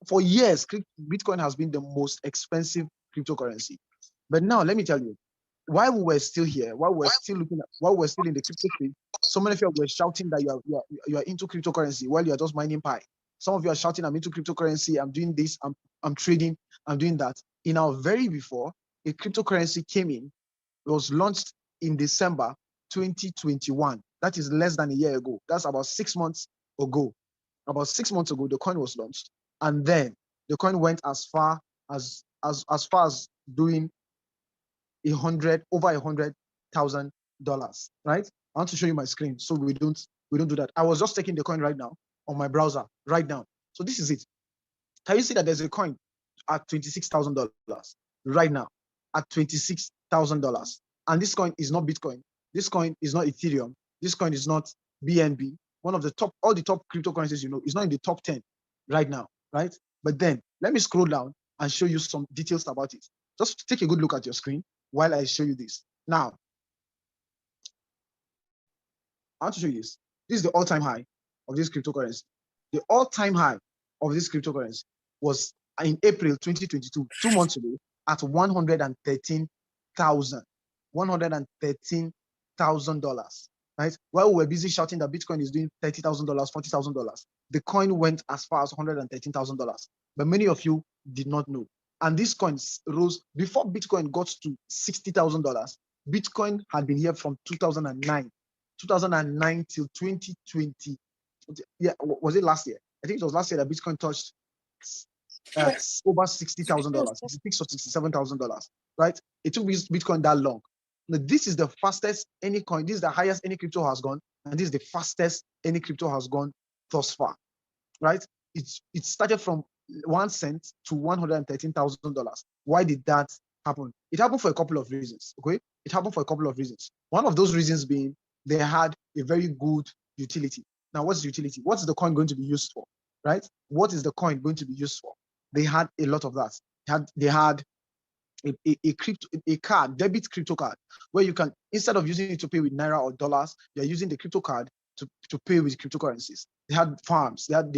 For years, Bitcoin has been the most expensive cryptocurrency. But now, let me tell you, while we were still here, while we're still looking at, while we're still in the crypto space, so many of you were shouting that you are into cryptocurrency while you are just mining Pi. Some of you are shouting, I'm into cryptocurrency, I'm doing this, I'm trading, I'm doing that. In our very before, a cryptocurrency came in, it was launched in December 2021. That is less than a year ago. That's about 6 months ago. About 6 months ago, the coin was launched, and then the coin went as far as doing over $100,000. Right? I want to show you my screen so we don't do that. I was just taking the coin right now on my browser right now. So this is it. Can you see that there's a coin at $26,000 right now at $26,000? And this coin is not Bitcoin. This coin is not Ethereum. This coin is not BNB. One of the top, all the top cryptocurrencies, is not in the top 10 right now, right? But then let me scroll down and show you some details about it. Just take a good look at your screen while I show you this. Now, I want to show you this. This is the all-time high of this cryptocurrency. The all-time high of this cryptocurrency was in April 2022, 2 months ago, at $113,000. $113,000, right? While we were busy shouting that Bitcoin is doing $30,000, $40,000, the coin went as far as $113,000. But many of you did not know. And this coin rose before Bitcoin got to $60,000. Bitcoin had been here from 2009 till 2020. Yeah, was it last year? I think it was last year that Bitcoin touched over $60,000, $66,000 or $67,000, right? It took Bitcoin that long. Now, this is the fastest any coin, this is the highest any crypto has gone, and this is the fastest any crypto has gone thus far, right? It started from 1 cent to $113,000. Why did that happen? It happened for a couple of reasons, okay? It happened for a couple of reasons. One of those reasons being they had a very good utility. Now, what's the utility? What's the coin going to be used for, right? What is the coin going to be used for? They had a lot of that. They had a card, debit crypto card, where you can, instead of using it to pay with Naira or dollars, you're using the crypto card to pay with cryptocurrencies. They had farms, they have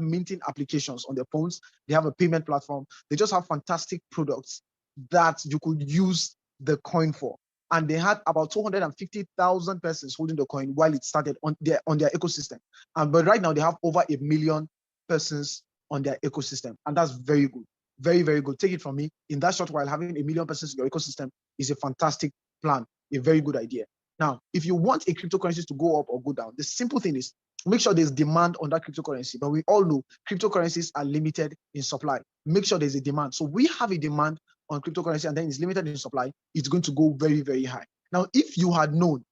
minting applications on their phones, they have a payment platform, they just have fantastic products that you could use the coin for. And they had about 250,000 persons holding the coin while it started on their ecosystem. But right now they have over 1 million persons on their ecosystem, and that's very good. Very, very good. Take it from me. In that short while, having 1 million persons in your ecosystem is a fantastic plan, a very good idea. Now, if you want a cryptocurrency to go up or go down, the simple thing is make sure there's demand on that cryptocurrency. But we all know cryptocurrencies are limited in supply. Make sure there's a demand. So we have a demand on cryptocurrency and then it's limited in supply, it's going to go very, very high. Now, if you had known,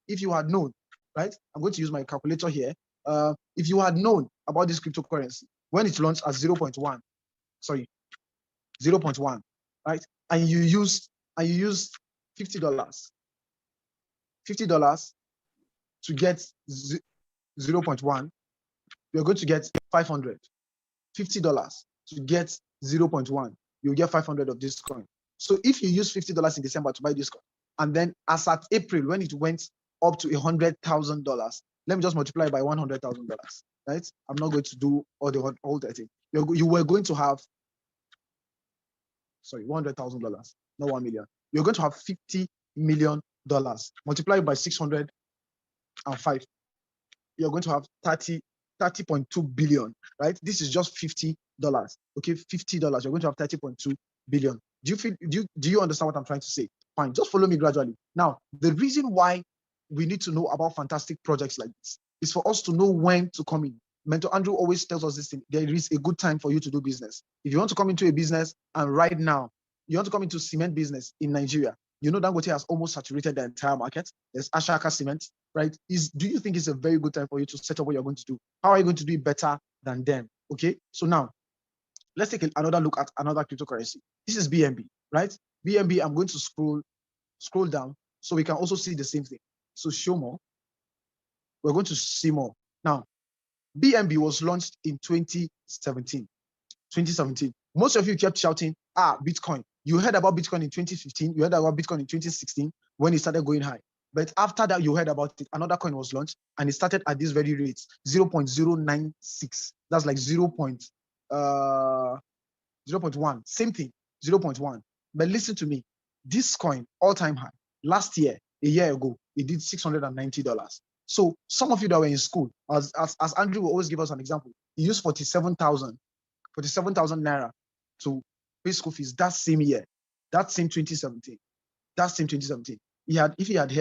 right? I'm going to use my calculator here. If you had known about this cryptocurrency when it launched at 0.1, right? And you used $50 to get 0.1, you're going to get 500. $50 to get 0.1, you'll get 500 of this coin. So if you use $50 in December to buy this coin, and then as at April, when it went up to $100,000, let me just multiply by $100,000, right? I'm not going to do all that thing. You were going to have, $100,000, not 1 million. You're going to have $50 million multiplied by 605. You're going to have 30.2 billion, right? This is just $50. Okay, $50. You're going to have 30.2 billion. Do you understand what I'm trying to say? Fine, just follow me gradually. Now, the reason why we need to know about fantastic projects like this is for us to know when to come in. Mentor Andrew always tells us this thing: there is a good time for you to do business. If you want to come into a business, and right now you want to come into cement business in Nigeria, Dangote has almost saturated the entire market. There's Ashaka Cement, right? Do you think it's a very good time for you to set up what you're going to do? How are you going to do it better than them? Okay, so now let's take another look at another cryptocurrency. This is BNB, right? BNB, I'm going to scroll down so we can also see the same thing. So show more. We're going to see more. Now, BNB was launched in 2017. Most of you kept shouting, Bitcoin. You heard about Bitcoin in 2015. You heard about Bitcoin in 2016 when it started going high. But after that, you heard about it. Another coin was launched and it started at this very rate, 0.096. That's like 0. 0.1, same thing, 0.1. But listen to me, this coin, all-time high, last year, a year ago, it did $690. So some of you that were in school, as Andrew will always give us an example, he used 47,000 naira to pay school fees that same year, that same 2017. If he had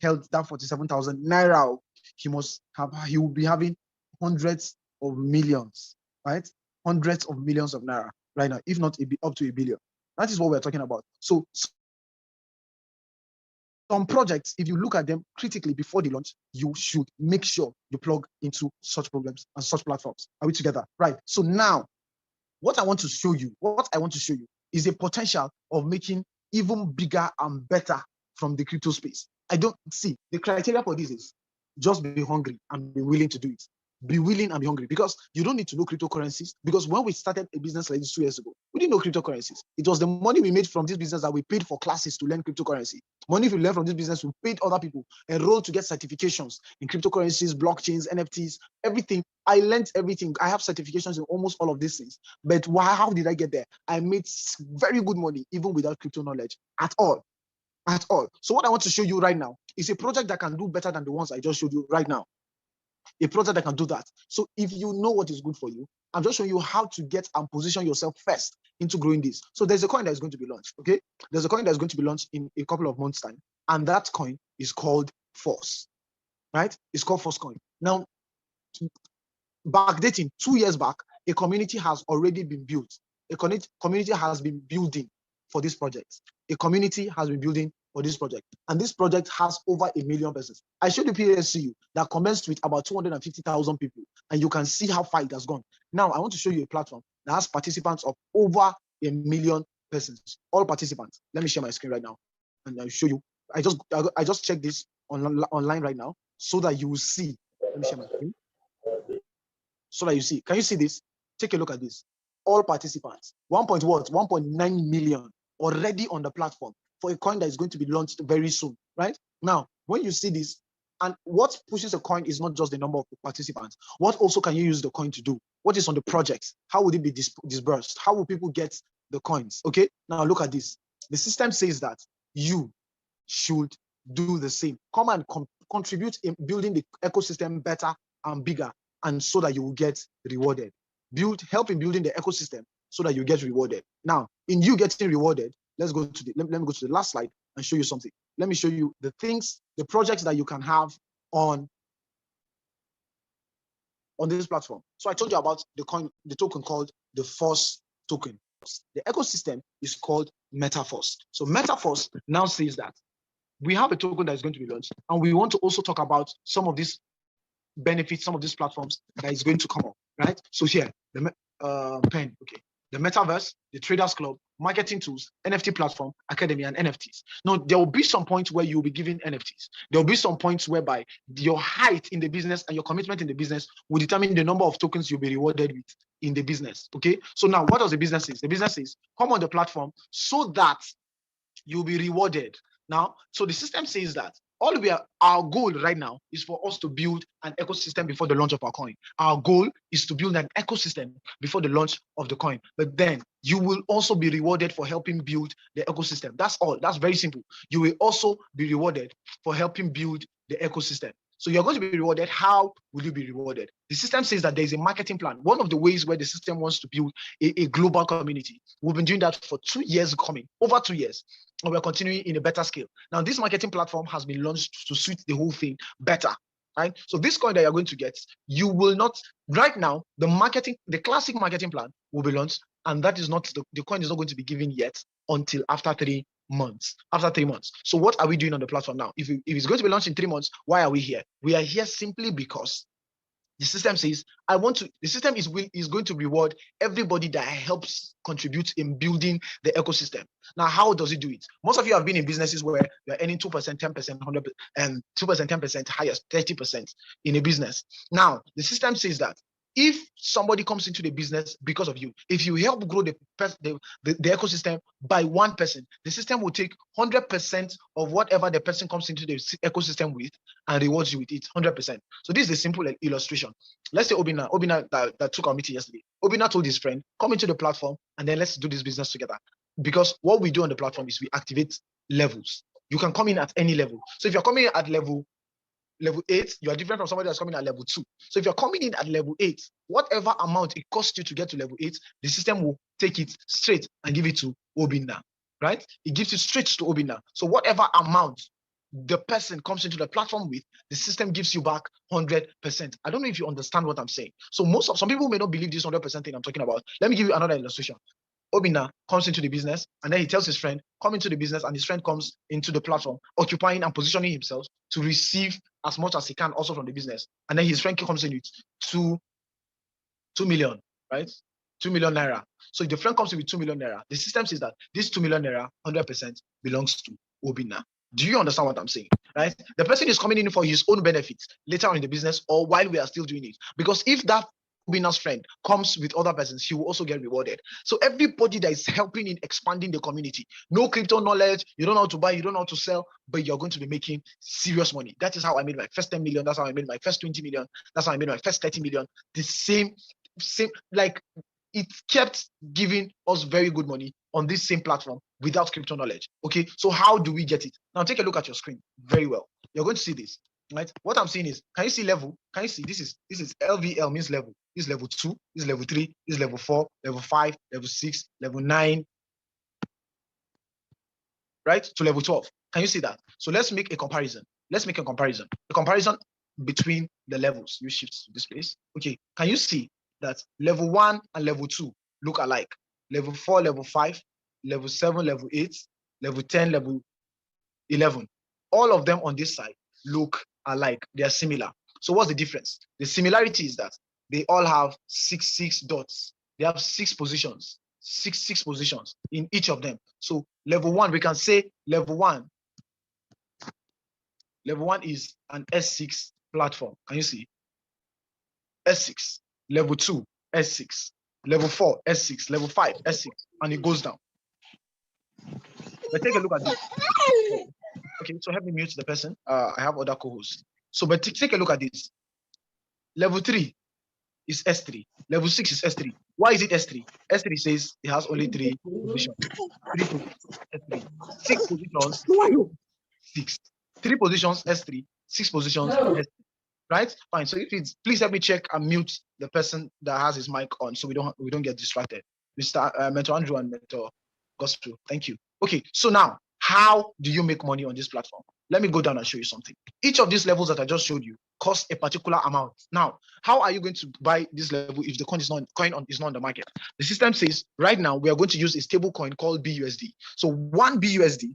held that 47,000 naira, he would be having hundreds of millions, right? Hundreds of millions of naira right now, if not up to $1 billion. That is what we're talking about. So some projects, if you look at them critically before they launch, you should make sure you plug into such programs and such platforms. Are we together? Right. So now, what I want to show you is a potential of making even bigger and better from the crypto space. I don't see the criteria for this is just be hungry and be willing to do it. Be willing and be hungry, because you don't need to know cryptocurrencies. Because when we started a business like this 2 years ago, we didn't know cryptocurrencies. It was the money we made from this business that we paid for classes to learn cryptocurrency. Money we learned from this business, we paid other people, enrolled to get certifications in cryptocurrencies, blockchains, NFTs, everything. I learned everything. I have certifications in almost all of these things. But how did I get there? I made very good money even without crypto knowledge at all. So what I want to show you right now is a project that can do better than the ones I just showed you right now. A project that can do that. So if you know what is good for you, I'm just showing you how to get and position yourself first into growing this. So there's a coin that is going to be launched, okay? There's a coin that is going to be launched in a couple of months' time, and that coin is called Force, right? It's called Force Coin. Now, backdating 2 years back, a community has already been built. A community has been building for this project. A community has been building for this project. And this project has over 1 million persons. I showed the PSCU that commenced with about 250,000 people, and you can see how far it has gone. Now, I want to show you a platform that has participants of over 1 million persons, all participants. Let me share my screen right now, and I'll show you. I just checked this online right now so that you will see. Let me share my screen so that you see. Can you see this? Take a look at this. All participants, 1.9 million already on the platform for a coin that is going to be launched very soon, right? Now, when you see this, and what pushes a coin is not just the number of participants. What also can you use the coin to do? What is on the project? How would it be disbursed? How will people get the coins? Okay, now look at this. The system says that you should do the same. Come and contribute in building the ecosystem better and bigger, and so that you will get rewarded. Help in building the ecosystem so that you get rewarded. Now, in you getting rewarded, let me go to the last slide and show you something. Let me show you the projects that you can have on this platform. So I told you about the token called the Force token. The ecosystem is called MetaForce. So MetaForce now says that we have a token that is going to be launched, and we want to also talk about some of these benefits, some of these platforms that is going to come up, right? So here, the pen, okay. The Metaverse, the Traders Club, marketing tools, NFT platform, academy, and NFTs. Now, there will be some points where you'll be given NFTs. There will be some points whereby your height in the business and your commitment in the business will determine the number of tokens you'll be rewarded with in the business, okay? So now, what does the business say? The business says, come on the platform so that you'll be rewarded. Now, so the system says that our goal right now is for us to build an ecosystem before the launch of our coin. Our goal is to build an ecosystem before the launch of the coin. But then you will also be rewarded for helping build the ecosystem. That's all. That's very simple. You will also be rewarded for helping build the ecosystem. So you're going to be rewarded. How will you be rewarded? The system says that there's a marketing plan. One of the ways where the system wants to build a global community. We've been doing that for 2 years over 2 years. And we're continuing in a better scale. Now, this marketing platform has been launched to suit the whole thing better, right? So this coin that you're going to get, you will not, right now, the classic marketing plan will be launched, and that is not, the coin is not going to be given yet until after 3 months. After 3 months. So what are we doing on the platform now? If it's going to be launched in 3 months, why are we here? We are here simply because the system says, the system is going to reward everybody that helps contribute in building the ecosystem. Now, how does it do it? Most of you have been in businesses where you're earning 2%, 10%, 100%, and 2%, 10%, highest 30% in a business. Now, the system says that if somebody comes into the business because of you, if you help grow the ecosystem by one person, the system will take 100% of whatever the person comes into the ecosystem with and rewards you with it 100%. So this is a simple illustration. Let's say Obina that took our meeting yesterday. Obina told his friend, come into the platform and then let's do this business together. Because what we do on the platform is we activate levels. You can come in at any level. So if you're coming at level 8, you are different from somebody that's coming at level 2. So if you're coming in at level 8, whatever amount it costs you to get to level 8, the system will take it straight and give it to Obina, right? It gives it straight to Obina. So whatever amount the person comes into the platform with, the system gives you back 100%. I don't know if you understand what I'm saying. So some people may not believe this 100% thing I'm talking about. Let me give you another illustration. Obina comes into the business and then he tells his friend, come into the business, and his friend comes into the platform, occupying and positioning himself to receive as much as he can also from the business. And then his friend comes in with 2 million, right? 2 million naira. So if the friend comes in with 2 million naira, the system says that this 2 million naira 100% belongs to Obina. Do you understand what I'm saying? Right? The person is coming in for his own benefits later on in the business or while we are still doing it. Because if that Obina's friend comes with other persons, he will also get rewarded. So everybody that is helping in expanding the community, no crypto knowledge, you don't know how to buy, you don't know how to sell, but you're going to be making serious money. That is how I made my first 10 million. That's how I made my first 20 million. That's how I made my first 30 million. The same, like it kept giving us very good money on this same platform without crypto knowledge. Okay, so how do we get it? Now take a look at your screen very well. You're going to see this, right? What I'm saying is, can you see level? Can you see this is LVL means level. This is level 2, this is level 3, this is level 4, level 5, level 6, level 9, right? To level 12. Can you see that? So let's make a comparison. Let's make a comparison. A comparison between the levels. You shift to this place. Okay, can you see that level 1 and level 2 look alike? Level 4, level 5, level 7, level 8, level 10, level 11. All of them on this side look alike. They are similar. So what's the difference? The similarity is that they all have 6 dots. They have 6 positions, six positions in each of them. So level 1, we can say level 1 is an S6 platform. Can you see? S6. Level 2, S6. Level 4, S6. Level 5, S6. And it goes down. But take a look at this. Okay, so help me mute the person. I have other co-hosts. So, but take a look at this. Level 3 is S3. Level 6 is S3. Why is it S3? S3 says it has only 3 positions. 3 positions, S3. 6 positions, 6. 3 positions, S3. 6 positions, S3. Right? Fine. So if it's, please help me check and mute the person that has his mic on so we don't get distracted. Mr. Mentor Andrew and Mentor Gospel. Thank you. Okay, so now, how do you make money on this platform? Let me go down and show you something. Each of these levels that I just showed you cost a particular amount. Now, how are you going to buy this level if the coin is not on the market? The system says right now we are going to use a stable coin called BUSD. So one BUSD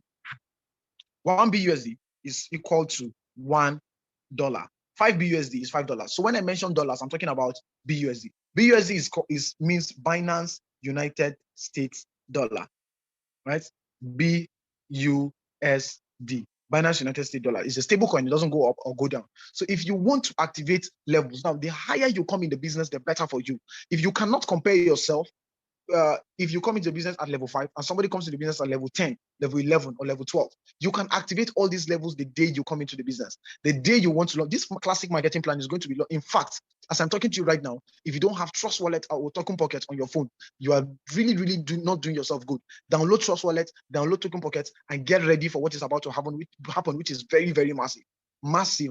is equal to $1. 5 BUSD is $5. So when I mention dollars, I'm talking about BUSD. BUSD means Binance United States dollar, right? BUSD. Binance United States dollar is a stable coin. It doesn't go up or go down. So if you want to activate levels, now the higher you come in the business, the better for you. If you cannot compare yourself, if you come into the business at level 5 and somebody comes to the business at level 10, level 11, or level 12, you can activate all these levels the day you come into the business. The day you want to launch, this classic marketing plan is going to be, in fact, as I'm talking to you right now, if you don't have Trust Wallet or Token Pocket on your phone, you are really, really not doing yourself good. Download Trust Wallet, download Token Pocket, and get ready for what is about to happen, which is very, very massive. Massive.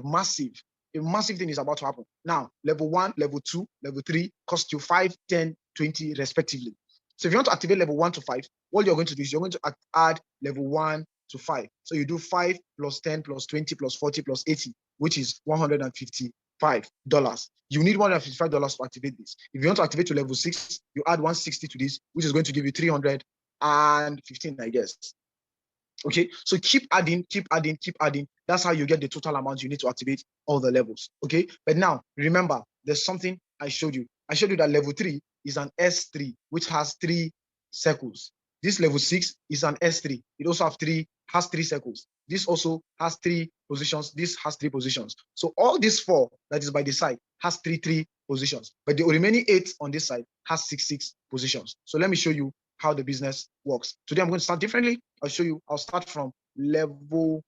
A massive thing is about to happen. Now, level 1, level 2, level 3 cost you 5, 10, 20 respectively. So if you want to activate level 1 to 5, what you're going to do is you're going to add level 1 to 5. So you do 5 plus 10 plus 20 plus 40 plus 80, which is $155. You need $155 to activate this. If you want to activate to level 6, you add 160 to this, which is going to give you 315, I guess. Okay, so keep adding. That's how you get the total amount you need to activate all the levels. Okay, but now remember, there's something I showed you. I showed you that level 3 is an S3, which has 3 circles. This level 6 is an S3. It also has 3 circles. This also has 3 positions. This has 3 positions. So all these 4 that is by the side has 3 positions, but the remaining 8 on this side has 6 positions. So let me show you how the business works. Today I'm going to start differently. I'll show you. I'll start from level.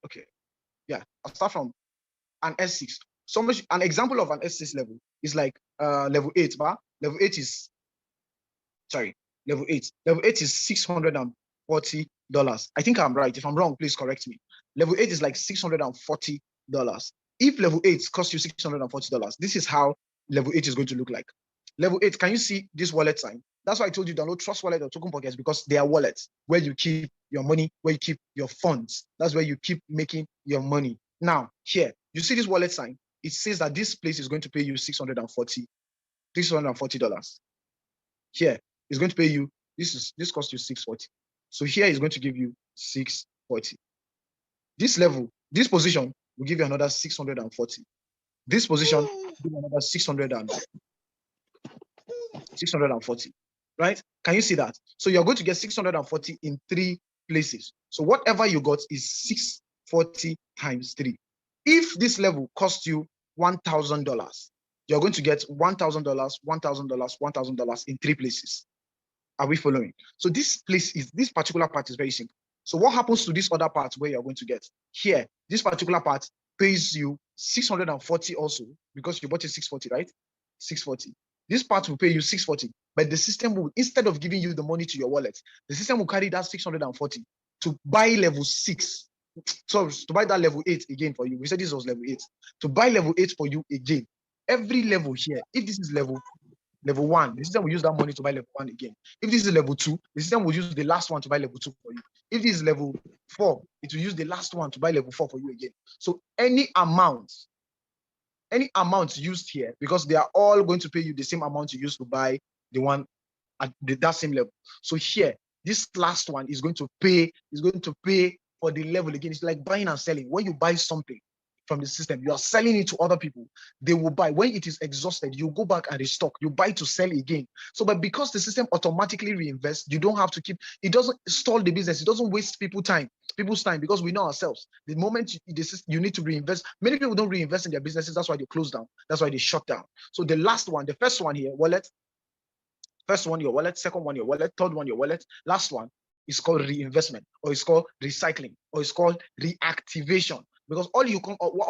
Okay, yeah, I'll start from an S6. So much. An example of an S6 level is like level 8. But level 8 is level 8. Level 8 is $640. I think I'm right. If I'm wrong, please correct me. Level 8 is like $640. If level 8 costs you $640, this is how level 8 is going to look like. Level 8, can you see this wallet sign? That's why I told you download Trust Wallet or Token Pockets, because they are wallets where you keep your money, where you keep your funds. That's where you keep making your money. Now, here, you see this wallet sign? It says that this place is going to pay you $640. Here is going to pay you, this costs you 640. So here is going to give you 640. This level, this position will give you another 640. This position will give you another 640, right? Can you see that? So you're going to get 640 in 3 places. So whatever you got is 640 times 3. If this level costs you $1,000, you're going to get $1,000, $1,000, $1,000 in 3 places. Are we following? So this particular part is very simple. So what happens to this other part where you're going to get? Here, this particular part pays you 640 also, because you bought it 640, right? 640. This part will pay you 640, but the system will, instead of giving you the money to your wallet, the system will carry that 640 to buy level 6. So to buy that level 8 again for you. We said this was level 8. To buy level 8 for you again. Every level here, if this is level 1, the system will use that money to buy level 1 again. If this is level 2, the system will use the last one to buy level 2 for you. If this is level 4, it will use the last one to buy level 4 for you again. So any amount used here, because they are all going to pay you the same amount you used to buy the one at that same level. So here, this last one is going to pay for the level again. It's like buying and selling. When you buy something from the system, you are selling it to other people. They will buy. When it is exhausted, you go back and restock. You buy to sell again. So, but because the system automatically reinvests, you don't have to keep. It doesn't stall the business. It doesn't waste people's time, because we know ourselves. The moment you need to reinvest, many people don't reinvest in their businesses. That's why they close down. That's why they shut down. So the first one here, wallet. First one, your wallet. Second one, your wallet. Third one, your wallet. Last one is called reinvestment, or it's called recycling, or it's called reactivation. Because all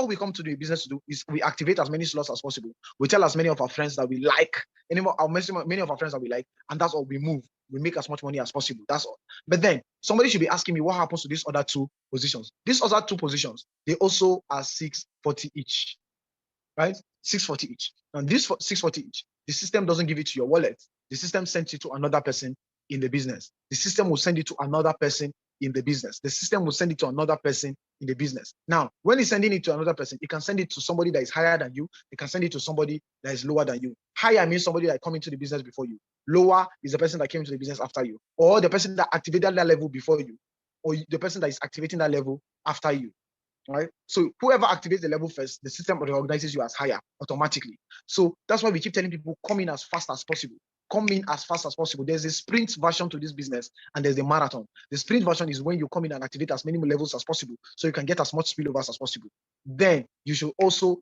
we come to the business to do is we activate as many slots as possible. We tell as many of our friends that we like, many of our friends that we like, and that's all. We move. We make as much money as possible. That's all. But then somebody should be asking me what happens to these other 2 positions. These other 2 positions, they also are 640 each, right? 640 each. And this 640 each, the system doesn't give it to your wallet. The system sends it to another person in the business. The system will send it to another person in the business. The system will send it to another person in the business. Now, when it's sending it to another person, it can send it to somebody that is higher than you. It can send it to somebody that is lower than you. Higher means somebody that come into the business before you. Lower is the person that came into the business after you, or the person that activated that level before you, or the person that is activating that level after you. Right? So whoever activates the level first, the system recognizes you as higher automatically. So that's why we keep telling people, come in as fast as possible. Come in as fast as possible. There's a sprint version to this business, and there's a marathon. The sprint version is when you come in and activate as many levels as possible, so you can get as much spillovers as possible. Then you should also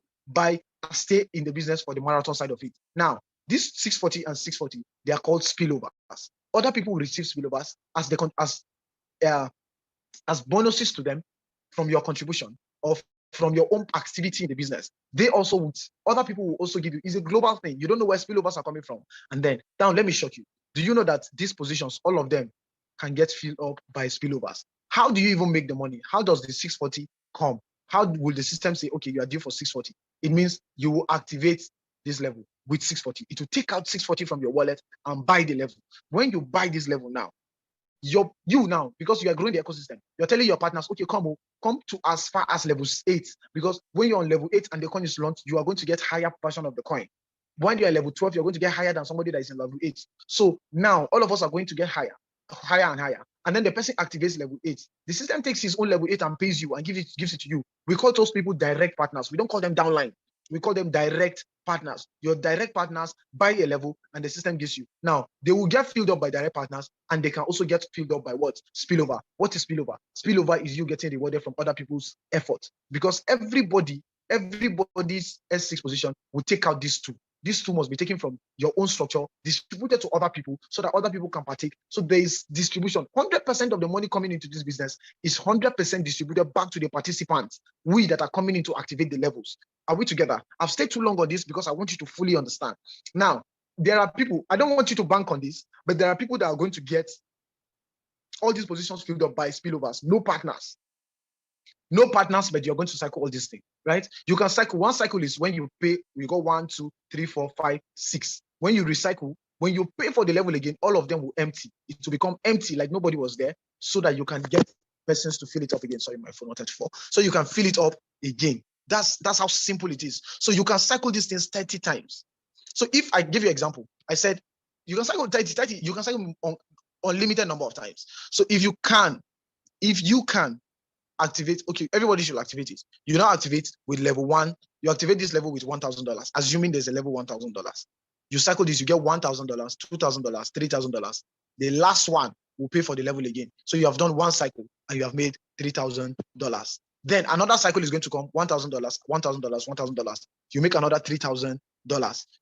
stay in the business for the marathon side of it. Now, this 640 and 640, they are called spillovers. Other people will receive spillovers as bonuses to them from your contribution or from your own activity in the business. Other people will also give you. It's a global thing. You don't know where spillovers are coming from. And then, now let me shock you. Do you know that these positions, all of them, can get filled up by spillovers? How do you even make the money? How does the 640 come? How will the system say, okay, you are due for 640? It means you will activate this level with 640. It will take out 640 from your wallet and buy the level. When you buy this level now, you now, because you are growing the ecosystem, you're telling your partners, okay, come to as far as level 8, because when you're on level 8 and the coin is launched, you are going to get higher version of the coin. When you're at level 12, you're going to get higher than somebody that is in level 8. So now all of us are going to get higher and higher. And then the person activates level 8. The system takes his own level 8 and pays you and gives it to you. We call those people direct partners. We don't call them downline. We call them direct partners. Your direct partners buy a level and the system gives you. Now, they will get filled up by direct partners, and they can also get filled up by what? Spillover. What is spillover? Spillover is you getting rewarded from other people's effort, because everybody everybody's S6 position will take out these two. These two must be taken from your own structure, distributed to other people so that other people can partake. So there is distribution. 100% of the money coming into this business is 100% distributed back to the participants, we that are coming in to activate the levels. Are we together? I've stayed too long on this because I want you to fully understand. Now, there are people, I don't want you to bank on this, but there are people that are going to get all these positions filled up by spillovers, no partners. No partners, but you're going to cycle all these things, right? You can cycle. One cycle is when you pay, you go 1, 2, 3, 4, 5, 6. When you recycle, when you pay for the level again, all of them will empty. It will become empty, like nobody was there, so that you can get persons to fill it up again. Sorry, my phone, not 34. So you can fill it up again. That's how simple it is. So you can cycle these things 30 times. So if I give you an example, I said you can cycle 30, you can cycle on unlimited number of times. So if you can activate, okay, everybody should activate it. You now activate with level 1. You activate this level with $1,000, assuming there's a level $1,000. You cycle this, you get $1,000, $2,000, $3,000. The last one will pay for the level again. So you have done one cycle and you have made $3,000. Then another cycle is going to come, $1,000, $1,000, $1,000. You make another $3,000.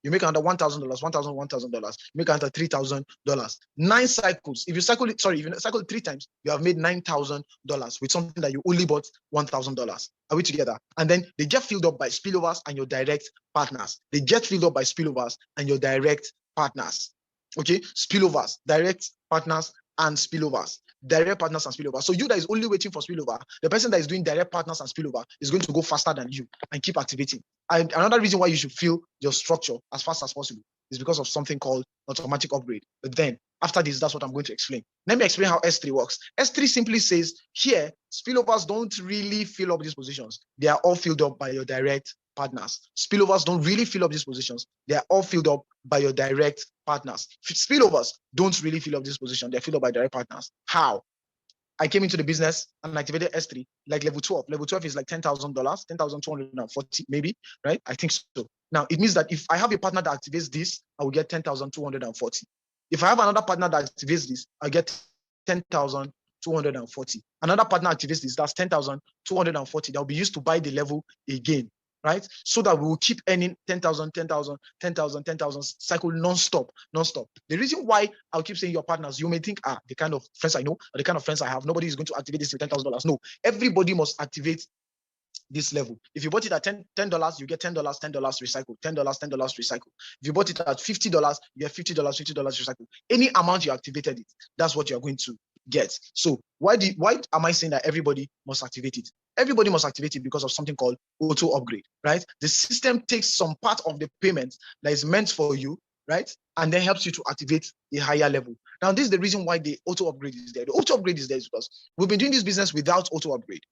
You make another $1,000, $1,000, $1,000. You make another $3,000. 9 cycles. If you cycle it, sorry, if you cycle it 3 times, you have made $9,000 with something that you only bought $1,000. Are we together? And then they get filled up by spillovers and your direct partners. They get filled up by spillovers and your direct partners. Okay, spillovers, direct partners, and spillovers. Direct partners and spillover. So you that is only waiting for spillover, the person that is doing direct partners and spillover is going to go faster than you and keep activating. And another reason why you should fill your structure as fast as possible is because of something called automatic upgrade. But then after this, that's what I'm going to explain. Let me explain how S3 works. S3 simply says here, spillovers don't really fill up these positions. They are all filled up by your direct partners. Spillovers don't really fill up these positions. They are all filled up by your direct partners. Spillovers don't really fill up this position. They're filled up by direct partners. How? I came into the business and activated S3, like level 12. Level 12 is like $10,000, $10,240 maybe, right? I think so. Now, it means that if I have a partner that activates this, I will get $10,240. If I have another partner that activates this, I get $10,240. Another partner activates this, that's $10,240. That will be used to buy the level again, right? So that we will keep earning 10,000, 10,000, 10,000, 10,000 cycle non-stop. The reason why I'll keep saying your partners, you may think, the kind of friends I know or the kind of friends I have, nobody is going to activate this with $10,000. No, everybody must activate this level. If you bought it at $10, you get $10, $10 recycle, $10, $10 recycle. If you bought it at $50, you get $50, $50 recycle. Any amount you activated it, that's what you're going to get. So why am I saying that everybody must activate it? Everybody must activate it because of something called auto upgrade, right? The system takes some part of the payment that is meant for you, right? And then helps you to activate a higher level. Now, this is the reason why the auto upgrade is there. The auto upgrade is there because we've been doing this business without auto upgrade.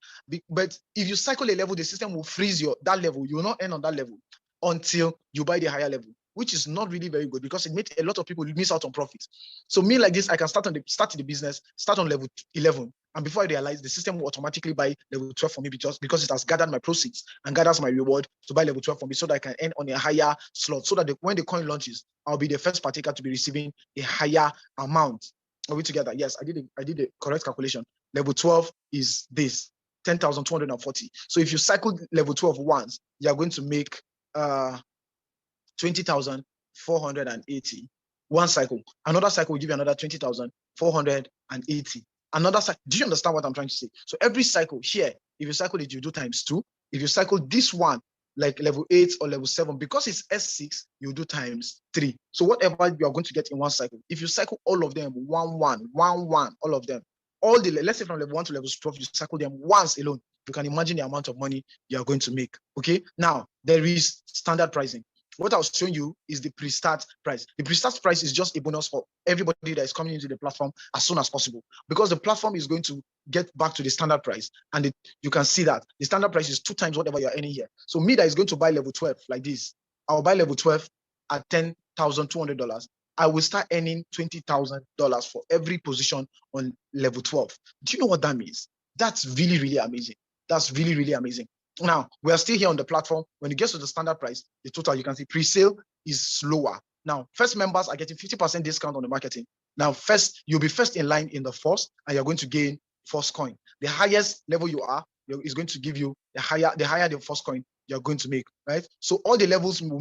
But if you cycle a level, the system will freeze that level. You will not end on that level until you buy the higher level, which is not really very good because it makes a lot of people miss out on profits. So me like this, I can start the business, start on level 11. And before I realize, the system will automatically buy level 12 for me because it has gathered my proceeds and gathers my reward to buy level 12 for me so that I can earn on a higher slot so that when the coin launches, I'll be the first partaker to be receiving a higher amount. Are we together? Yes, I did the correct calculation. Level 12 is this, 10,240. So if you cycle level 12 once, you're going to make 20,480. One cycle. Another cycle will give you another 20,480. Another cycle. Do you understand what I'm trying to say? So every cycle here, if you cycle it, you do times 2. If you cycle this one, like level 8 or level 7, because it's S6, you do times 3. So whatever you are going to get in one cycle, if you cycle all of them, 1, 1, 1, 1, all of them, let's say from level 1 to level 12, you cycle them once alone. You can imagine the amount of money you are going to make. Okay. Now there is standard pricing. What I was showing you is the pre-start price. The pre-start price is just a bonus for everybody that is coming into the platform as soon as possible, because the platform is going to get back to the standard price. And you can see that the standard price is 2 times whatever you're earning here. So me that is going to buy level 12 like this, I'll buy level 12 at $10,200. I will start earning $20,000 for every position on level 12. Do you know what that means? That's really, really amazing. That's really, really amazing. Now, we are still here on the platform. When it gets to the standard price, the total, you can see pre-sale is slower. Now, first members are getting 50% discount on the marketing. Now, first, you'll be first in line in the first, and you're going to gain first coin. The highest level you are, is going to give you the higher the first coin you're going to make, right? So all the levels will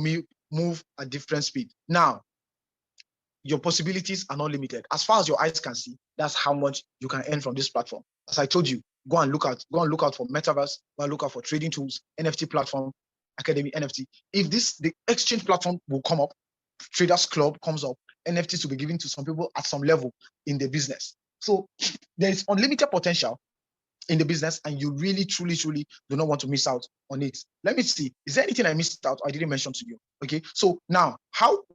move at different speed. Now, your possibilities are not limited. As far as your eyes can see, that's how much you can earn from this platform. As I told you, go and look out for metaverse, go and look out for trading tools, NFT platform, Academy NFT. If the exchange platform will come up, Traders Club comes up, NFTs will be given to some people at some level in the business. So there is unlimited potential in the business, and you really, truly, truly do not want to miss out on it. Let me see. Is there anything I missed out I didn't mention to you? Okay. So now,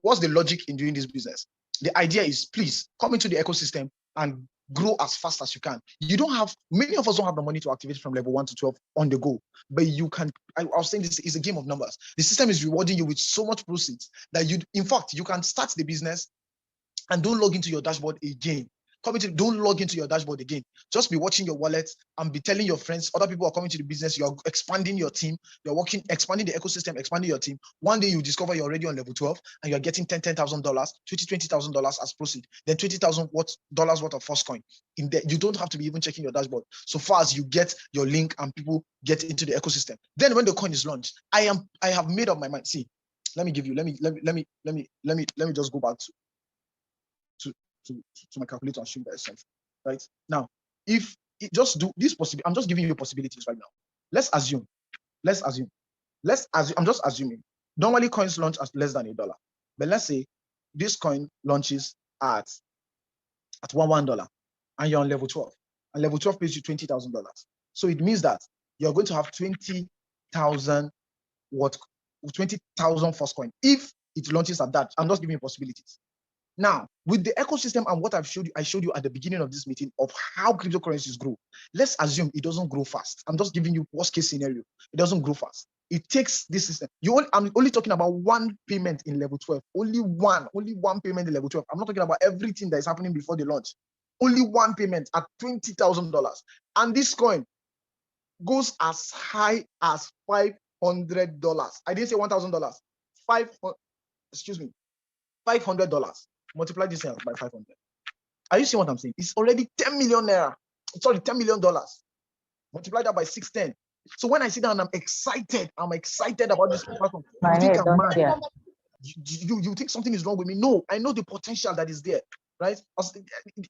what's the logic in doing this business? The idea is, please come into the ecosystem and grow as fast as you can. Many of us don't have the money to activate from level 1 to 12 on the go, but you can. I was saying this is a game of numbers. The system is rewarding you with so much proceeds that in fact, you can start the business and don't log into your dashboard again. Don't log into your dashboard again. Just be watching your wallet and be telling your friends, other people are coming to the business. You're expanding your team. You're expanding the ecosystem, expanding your team. One day you discover you're already on level 12 and you're getting $10,000, $20,000 as proceed. Then $20,000 worth of first coin. In there, you don't have to be even checking your dashboard. So far as you get your link and people get into the ecosystem. Then when the coin is launched, I have made up my mind. See, let me just go back to my calculator and show you that essential, right? Now, if it just do this possibility, I'm just giving you possibilities right now. Let's assume, I'm just assuming, normally coins launch at less than $1, but let's say this coin launches at $1 and you're on level 12, and level 12 pays you $20,000. So it means that you're going to have 20,000 first coin if it launches at that. I'm just giving you possibilities. Now, with the ecosystem and what I showed you at the beginning of this meeting of how cryptocurrencies grow, let's assume it doesn't grow fast. I'm just giving you worst case scenario. It doesn't grow fast. It takes this system. I'm only talking about one payment in level 12. Only one payment in level 12. I'm not talking about everything that is happening before the launch. Only one payment at $20,000. And this coin goes as high as $500. I didn't say $1,000. $500. Multiply this by 500. Are you seeing what I'm saying? It's already 10 million naira. Sorry, $10 million. Multiply that by 610. So when I sit down, I'm excited about this platform. You think I'm mad? You think something is wrong with me? No, I know the potential that is there, right?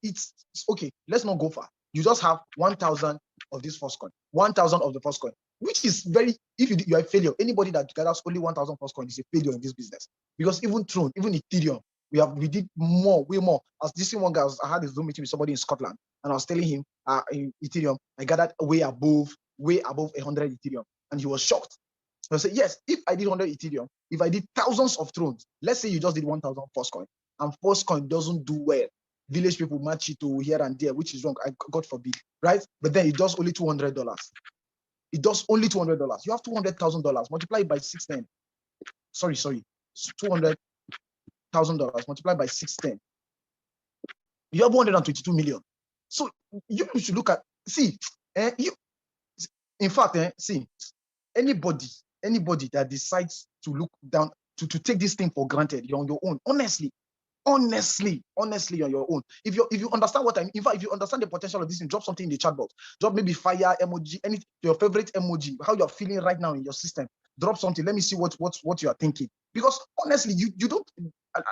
It's okay. Let's not go far. You just have 1,000 of this first coin, 1,000 of the first coin, which is very. If you are a failure, anybody that gathers only 1,000 first coin is a failure in this business, because even Tron, even Ethereum, we did way more. As this one guy, I had a Zoom meeting with somebody in Scotland, and I was telling him in Ethereum, I gathered way above 100 Ethereum, and he was shocked. I said, yes, if I did 100 Ethereum, if I did thousands of Trons, let's say you just did 1,000 first coin, and first coin doesn't do well, village people match it to here and there, which is wrong, God forbid, right? But then it does only $200. It does only $200. You have $200,000, multiply it by 610. Sorry, $200,000 multiplied by 610. You have 122 million. So you should look at, anybody that decides to look down, to take this thing for granted, you're on your own. Honestly, you're on your own. If you understand what I mean, in fact, if you understand the potential of this thing, drop something in the chat box. Drop maybe fire emoji, anything, your favorite emoji, how you're feeling right now in your system. Drop something. Let me see what you are thinking. Because honestly, you don't.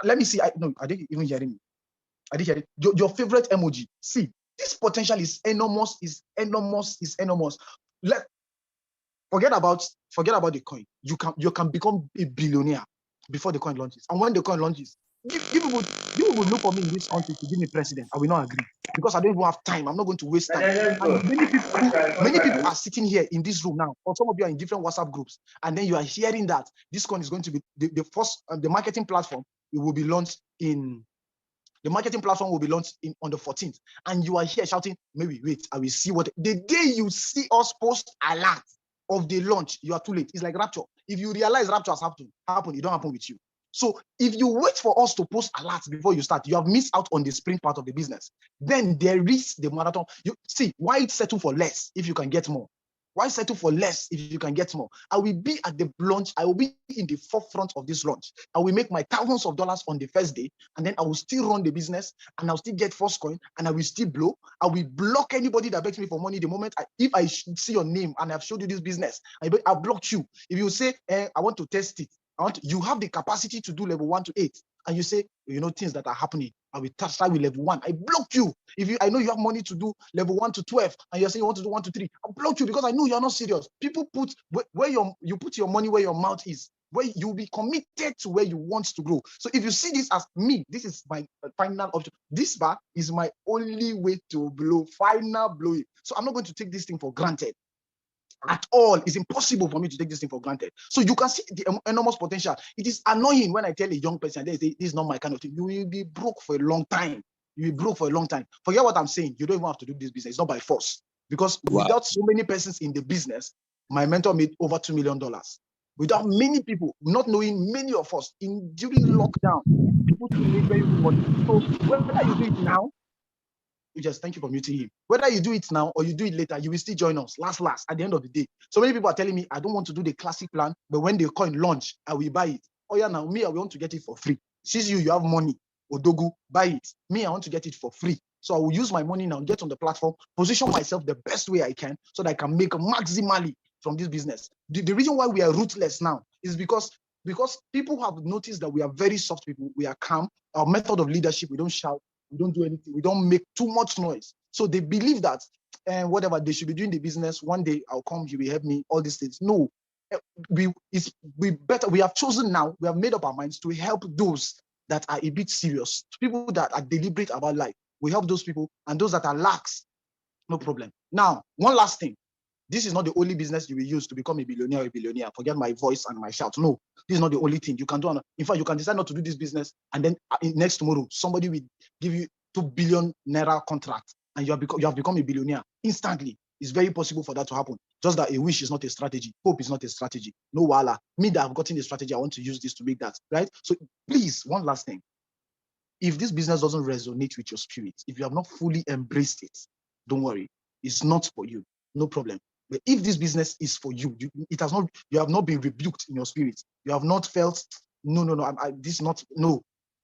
Let me see. I didn't even hear me. I didn't hear it. Your favorite emoji. See, this potential is enormous. Is enormous. Forget about the coin. You can become a billionaire before the coin launches. And when the coin launches, people would look for me in this country to give me president. I will not agree, because I don't even have time. I'm not going to waste time. And many people are sitting here in this room now, or some of you are in different WhatsApp groups, and then you are hearing that this coin is going to be the first, the marketing platform. It will be launched in. The marketing platform will be launched on the 14th, and you are here shouting, maybe wait, I will see what. The day you see us post alert of the launch, you are too late. It's like rapture. If you realize rapture has happened, it don't happen with you. So if you wait for us to post alerts before you start, you have missed out on the sprint part of the business. Then there is the marathon. You see why it's settle for less if you can get more. Why settle for less if you can get more? I will be at the launch. I will be in the forefront of this launch. I will make my thousands of dollars on the first day, and then I will still run the business, and I'll still get first coin, and I will still blow. I will block anybody that begs me for money the moment if I see your name and I've showed you this business. I'll block you. If you say, I want to test it, you have the capacity to do level 1 to 8, and you say, things that are happening, I will start with level 1. I block you. I know you have money to do level 1 to 12, and you're saying you want to do 1 to 3, I'll block you because I know you're not serious. People put you put your money where your mouth is, where you'll be committed to where you want to grow. So if you see this as me, this is my final option. This bar is my only way to blow, final blowing. So I'm not going to take this thing for granted at all. It's impossible for me to take this thing for granted. So you can see the enormous potential. It is annoying when I tell a young person, they say, this is not my kind of thing. You will be broke for a long time. You will be broke for a long time. Forget what I'm saying. You don't even have to do this business. It's not by force. Because without so many persons in the business, my mentor made over $2 million. Without many people, not knowing many of us, during lockdown, people made very good money. So whether you do it now, just thank you for muting him. Whether you do it now or you do it later, you will still join us. Last, at the end of the day. So many people are telling me, I don't want to do the classic plan, but when the coin launch, I will buy it. Oh yeah, now me, I want to get it for free. Since you have money, Odogu, buy it. Me, I want to get it for free. So I will use my money now, get on the platform, position myself the best way I can so that I can make maximally from this business. The reason why we are ruthless now is because people have noticed that we are very soft people. We are calm. Our method of leadership, we don't shout. We don't do anything. We don't make too much noise. So they believe that whatever they should be doing the business, one day I'll come, you will help me, all these things. No, we have chosen now, we have made up our minds to help those that are a bit serious, people that are deliberate about life. We help those people, and those that are lax, no problem. Now, one last thing. This is not the only business you will use to become a billionaire or a billionaire. Forget my voice and my shout. No, this is not the only thing you can do. In fact, you can decide not to do this business, and then next tomorrow, somebody will give you $2 billion contract, and you have become a billionaire instantly. It's very possible for that to happen. Just that a wish is not a strategy. Hope is not a strategy. No wala. Me that I've gotten a strategy, I want to use this to make that, right? So please, one last thing. If this business doesn't resonate with your spirit, if you have not fully embraced it, don't worry. It's not for you. No problem. But if this business is for you, you have not been rebuked in your spirit. You have not felt, no.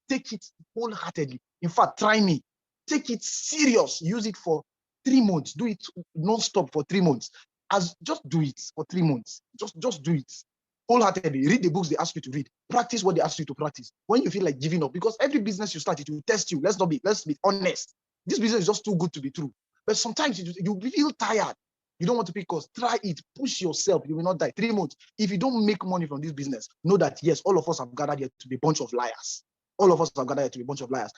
Take it wholeheartedly. In fact, try me. Take it serious. Use it for 3 months. Do it non-stop for 3 months. Just do it for 3 months. Just do it wholeheartedly. Read the books they ask you to read. Practice what they ask you to practice. When you feel like giving up, because every business you start, it will test you. Let's be honest. This business is just too good to be true. But sometimes you feel tired. You don't want to pick course. Try it. Push yourself. You will not die. 3 months. If you don't make money from this business, know that, yes, all of us have gathered here to be a bunch of liars. All of us have gathered here to be a bunch of liars.